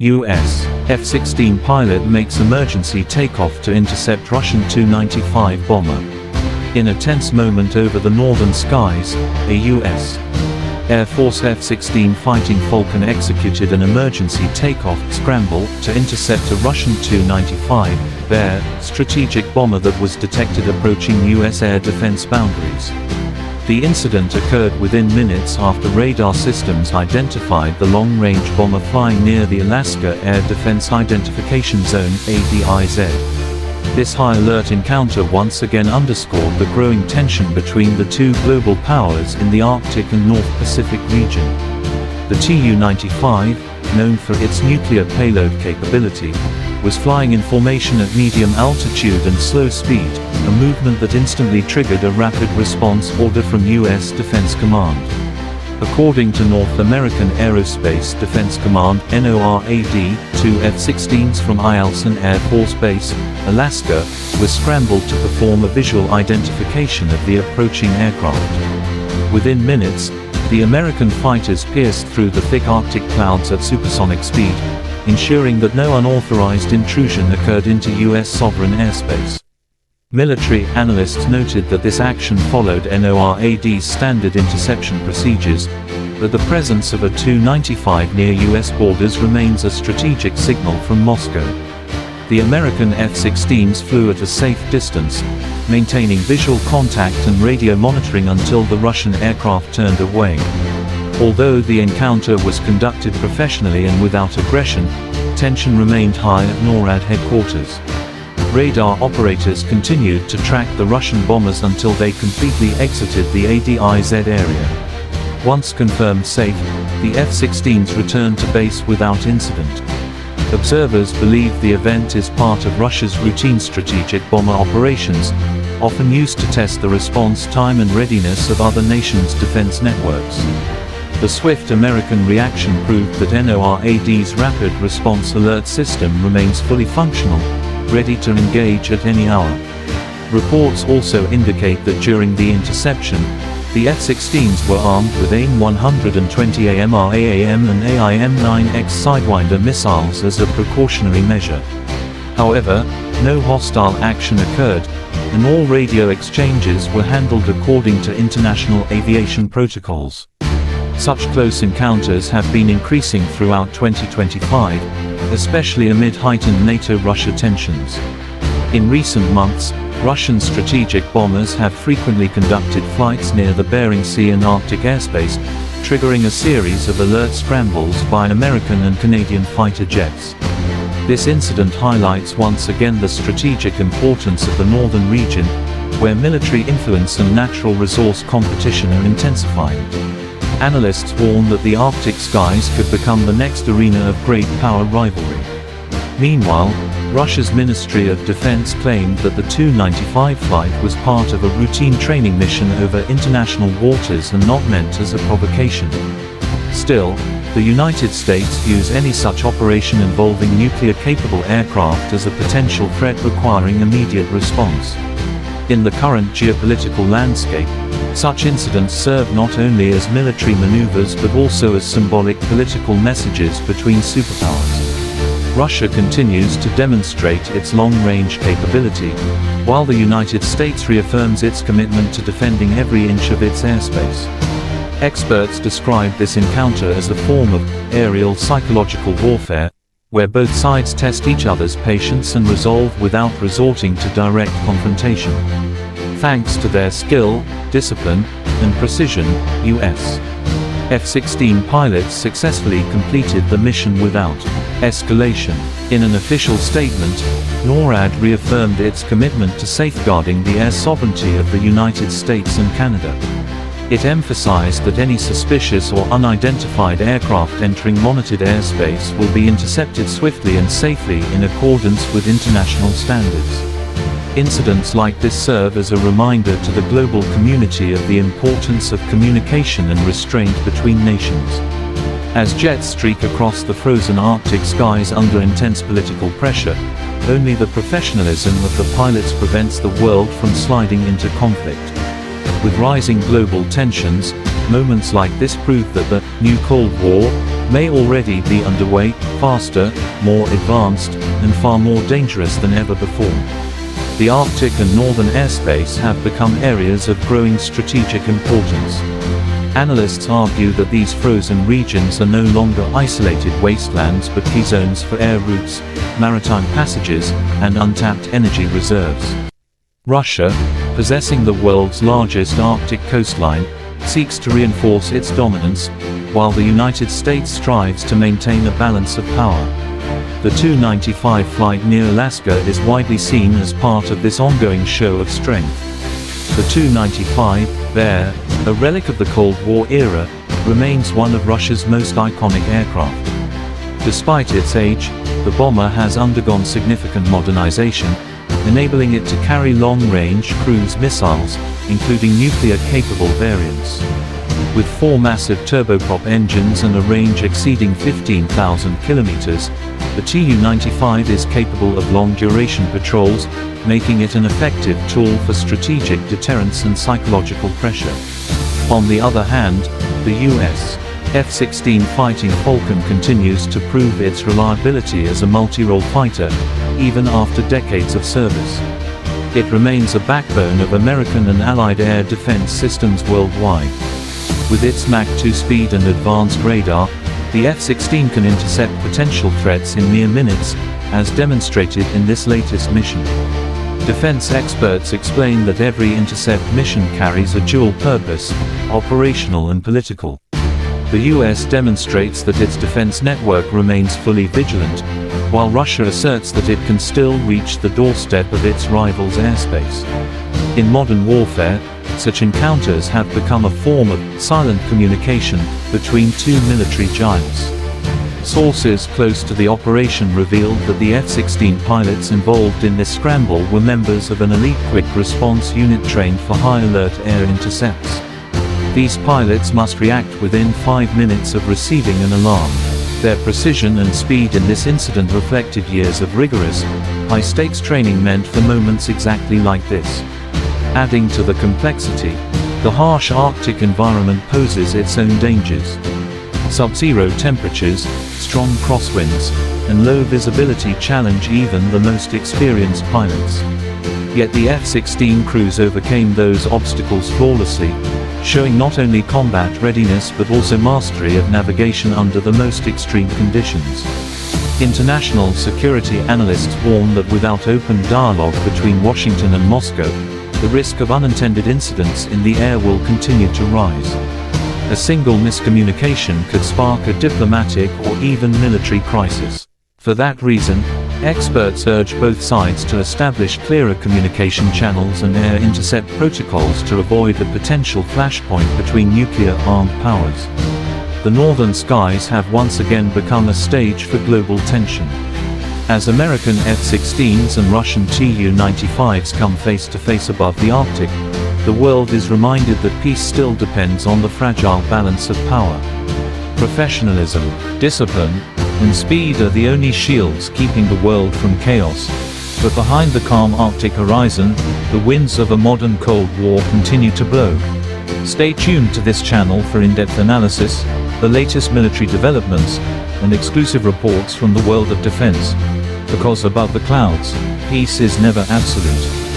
U.S. F-16 pilot makes emergency takeoff to intercept Russian Tu-95 bomber. In a tense moment over the northern skies, a U.S. Air Force F-16 Fighting Falcon executed an emergency takeoff scramble to intercept a Russian Tu-95 Bear strategic bomber that was detected approaching U.S. air defense boundaries. The incident occurred within minutes after radar systems identified the long-range bomber flying near the Alaska Air Defense Identification Zone (ADIZ). This high-alert encounter once again underscored the growing tension between the two global powers in the Arctic and North Pacific region. The Tu-95, known for its nuclear payload capability, was flying in formation at medium altitude and slow speed, a movement that instantly triggered a rapid response order from U.S. Defense Command. According to North American Aerospace Defense Command (NORAD), two F-16s from Alaskan Air Force Base, Alaska, were scrambled to perform a visual identification of the approaching aircraft. Within minutes, the American fighters pierced through the thick Arctic clouds at supersonic speed, ensuring that no unauthorized intrusion occurred into U.S. sovereign airspace. Military analysts noted that this action followed NORAD's standard interception procedures, but the presence of a Tu-95 near U.S. borders remains a strategic signal from Moscow. The American F-16s flew at a safe distance, maintaining visual contact and radio monitoring until the Russian aircraft turned away. Although the encounter was conducted professionally and without aggression, tension remained high at NORAD headquarters. Radar operators continued to track the Russian bombers until they completely exited the ADIZ area. Once confirmed safe, the F-16s returned to base without incident. Observers believe the event is part of Russia's routine strategic bomber operations, often used to test the response time and readiness of other nations' defense networks. The swift American reaction proved that NORAD's Rapid Response Alert System remains fully functional, ready to engage at any hour. Reports also indicate that during the interception, the F-16s were armed with AIM-120 AMRAAM and AIM-9X Sidewinder missiles as a precautionary measure. However, no hostile action occurred, and all radio exchanges were handled according to international aviation protocols. Such close encounters have been increasing throughout 2025, especially amid heightened NATO-Russia tensions. In recent months, Russian strategic bombers have frequently conducted flights near the Bering Sea and Arctic airspace, triggering a series of alert scrambles by American and Canadian fighter jets. This incident highlights once again the strategic importance of the northern region, where military influence and natural resource competition are intensifying. Analysts warn that the Arctic skies could become the next arena of great power rivalry. Meanwhile, Russia's Ministry of Defense claimed that the Tu-95 flight was part of a routine training mission over international waters and not meant as a provocation. Still, the United States views any such operation involving nuclear-capable aircraft as a potential threat requiring immediate response. In the current geopolitical landscape, such incidents serve not only as military maneuvers but also as symbolic political messages between superpowers. Russia continues to demonstrate its long-range capability, while the United States reaffirms its commitment to defending every inch of its airspace. Experts describe this encounter as a form of aerial psychological warfare, where both sides test each other's patience and resolve without resorting to direct confrontation. Thanks to their skill, discipline, and precision, U.S. F-16 pilots successfully completed the mission without escalation. In an official statement, NORAD reaffirmed its commitment to safeguarding the air sovereignty of the United States and Canada. It emphasized that any suspicious or unidentified aircraft entering monitored airspace will be intercepted swiftly and safely in accordance with international standards. Incidents like this serve as a reminder to the global community of the importance of communication and restraint between nations. As jets streak across the frozen Arctic skies under intense political pressure, only the professionalism of the pilots prevents the world from sliding into conflict. With rising global tensions, moments like this prove that the new Cold War may already be underway, faster, more advanced, and far more dangerous than ever before. The Arctic and northern airspace have become areas of growing strategic importance. Analysts argue that these frozen regions are no longer isolated wastelands but key zones for air routes, maritime passages, and untapped energy reserves. Russia, possessing the world's largest Arctic coastline, seeks to reinforce its dominance, while the United States strives to maintain a balance of power. The TU-95 flight near Alaska is widely seen as part of this ongoing show of strength. The TU-95, there, a relic of the Cold War era, remains one of Russia's most iconic aircraft. Despite its age, the bomber has undergone significant modernization, enabling it to carry long-range cruise missiles, including nuclear-capable variants. With 4 massive turboprop engines and a range exceeding 15,000 kilometers, the TU-95 is capable of long-duration patrols, making it an effective tool for strategic deterrence and psychological pressure. On the other hand, the U.S. F-16 Fighting Falcon continues to prove its reliability as a multi-role fighter, even after decades of service. It remains a backbone of American and Allied air defense systems worldwide. With its Mach 2 speed and advanced radar, the F-16 can intercept potential threats in mere minutes, as demonstrated in this latest mission. Defense experts explain that every intercept mission carries a dual purpose, operational and political. The US demonstrates that its defense network remains fully vigilant, while Russia asserts that it can still reach the doorstep of its rival's airspace. In modern warfare, such encounters have become a form of silent communication between two military giants. Sources close to the operation revealed that the F-16 pilots involved in this scramble were members of an elite quick response unit trained for high-alert air intercepts. These pilots must react within 5 minutes of receiving an alarm. Their precision and speed in this incident reflected years of rigorous, high-stakes training meant for moments exactly like this. Adding to the complexity, the harsh Arctic environment poses its own dangers. Sub-zero temperatures, strong crosswinds, and low visibility challenge even the most experienced pilots. Yet the F-16 crews overcame those obstacles flawlessly, showing not only combat readiness but also mastery of navigation under the most extreme conditions. International security analysts warn that without open dialogue between Washington and Moscow, the risk of unintended incidents in the air will continue to rise. A single miscommunication could spark a diplomatic or even military crisis. For that reason, experts urge both sides to establish clearer communication channels and air intercept protocols to avoid a potential flashpoint between nuclear-armed powers. The northern skies have once again become a stage for global tension. As American F-16s and Russian Tu-95s come face to face above the Arctic, the world is reminded that peace still depends on the fragile balance of power. Professionalism, discipline, and speed are the only shields keeping the world from chaos. But behind the calm Arctic horizon, the winds of a modern Cold War continue to blow. Stay tuned to this channel for in-depth analysis, the latest military developments, and exclusive reports from the world of defense. Because above the clouds, peace is never absolute.